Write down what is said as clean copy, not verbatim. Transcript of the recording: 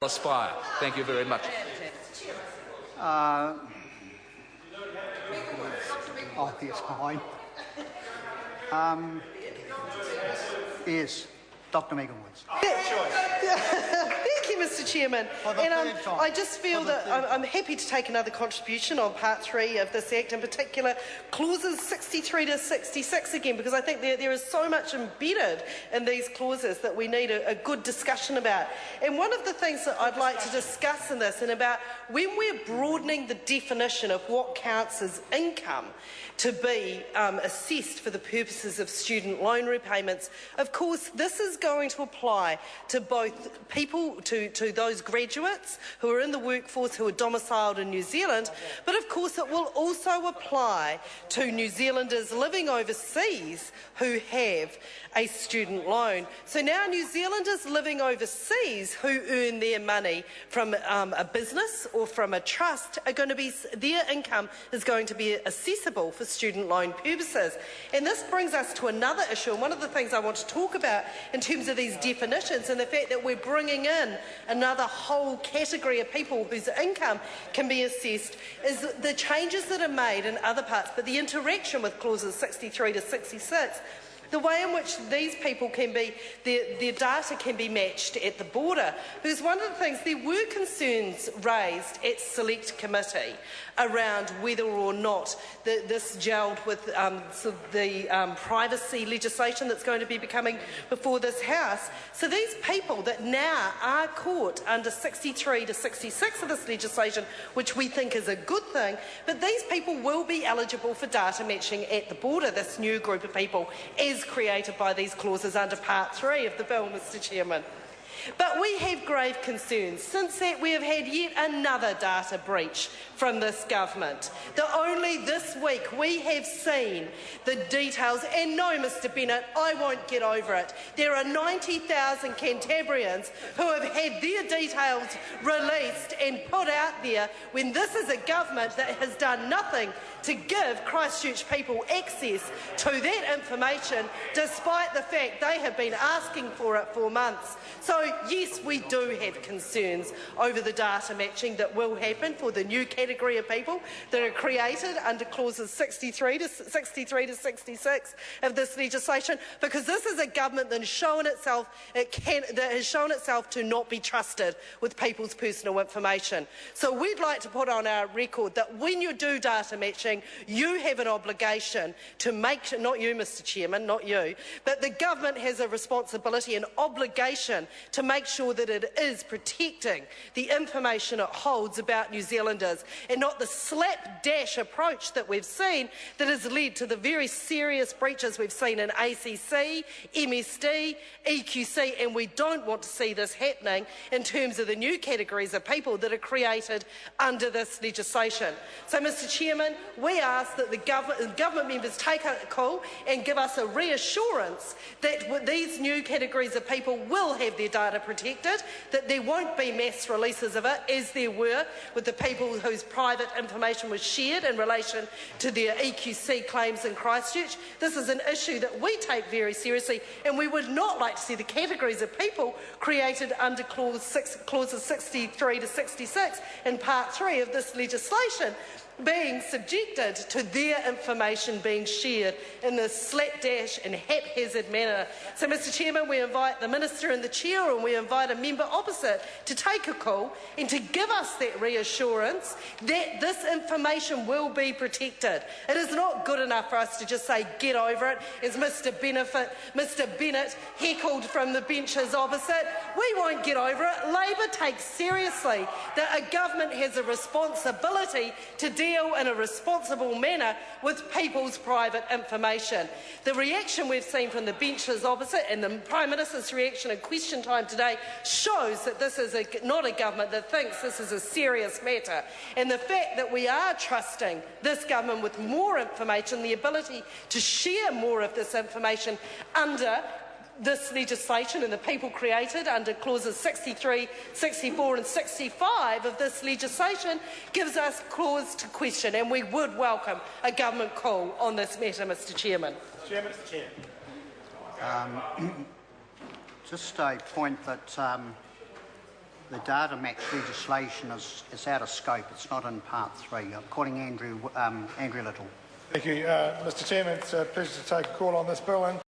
aspire. Thank you very much. Oh, yes, fine. Yes, Dr. Megan Woods. Thank you, Mr. Chairman. And I just feel that I'm happy to take another contribution on Part 3 of this Act, in particular clauses 63 to 66 again, because I think there is so much embedded in these clauses that we need a good discussion about. And one of the things that I'd like to discuss in this, and about when we're broadening the definition of what counts as income to be assessed for the purposes of student loan repayments, of course this is going to apply to both people, to those graduates who are in the workforce who are domiciled in New Zealand, but of course it will also apply to New Zealanders living overseas who have a student loan. So now New Zealanders living overseas who earn their money from a business or from a trust are going to be, their income is going to be accessible for student loan purposes. And this brings us to another issue, and one of the things I want to talk about in terms of these definitions and the fact that we're bringing in another whole category of people whose income can be assessed, is the changes that are made in other parts, but the interaction with clauses 63 to 66, the way in which these people can be, their data can be matched at the border. Because one of the things, there were concerns raised at Select Committee around whether or not this gelled with the privacy legislation that's going to be becoming before this House. So these people that now are caught under 63 to 66 of this legislation, which we think is a good thing, but these people will be eligible for data matching at the border, this new group of people, as created by these clauses under Part 3 of the bill, Mr. Chairman. But we have grave concerns. Since that, we have had yet another data breach from this government. That only this week we have seen the details, and no, Mr. Bennett, I won't get over it. There are 90,000 Cantabrians who have had their details released and put out there, when this is a government that has done nothing to give Christchurch people access to that information, despite the fact they have been asking for it for months. So yes, we do have concerns over the data matching that will happen for the new category of people that are created under clauses 63 to 66 of this legislation, because this is a government that has shown itself to not be trusted with people's personal information. So we'd like to put on our record that when you do data matching, you have an obligation to make sure, not you, Mr. Chairman, not you, but the government has a responsibility and obligation to make sure that it is protecting the information it holds about New Zealanders, and not the slapdash approach that we've seen that has led to the very serious breaches we've seen in ACC, MSD, EQC, and we don't want to see this happening in terms of the new categories of people that are created under this legislation. So, Mr. Chairman, we ask that the government members take a call and give us a reassurance that these new categories of people will have their data protected, that there won't be mass releases of it, as there were with the people whose private information was shared in relation to their EQC claims in Christchurch. This is an issue that we take very seriously, and we would not like to see the categories of people created under clauses 63 to 66 in Part 3 of this legislation being subjected to their information being shared in this slapdash and haphazard manner. So, Mr. Chairman, we invite the Minister and the Chair, and we invite a member opposite to take a call and to give us that reassurance that this information will be protected. It is not good enough for us to just say get over it, as Mr. Bennett heckled from the benches opposite. We won't get over it. Labor takes seriously that a government has a responsibility to deal in a responsible manner with people's private information. The reaction we've seen from the benches opposite and the Prime Minister's reaction in question time today shows that this is not a government that thinks this is a serious matter. And the fact that we are trusting this government with more information, the ability to share more of this information under this legislation and the people created under clauses 63, 64 and 65 of this legislation, gives us cause to question, and we would welcome a government call on this matter, Mr. Chairman. Mr. Chair. Just a point that The data match legislation is out of scope. It's not in Part 3. I'm calling Andrew Little. Thank you, Mr. Chairman. It's a pleasure to take a call on this bill.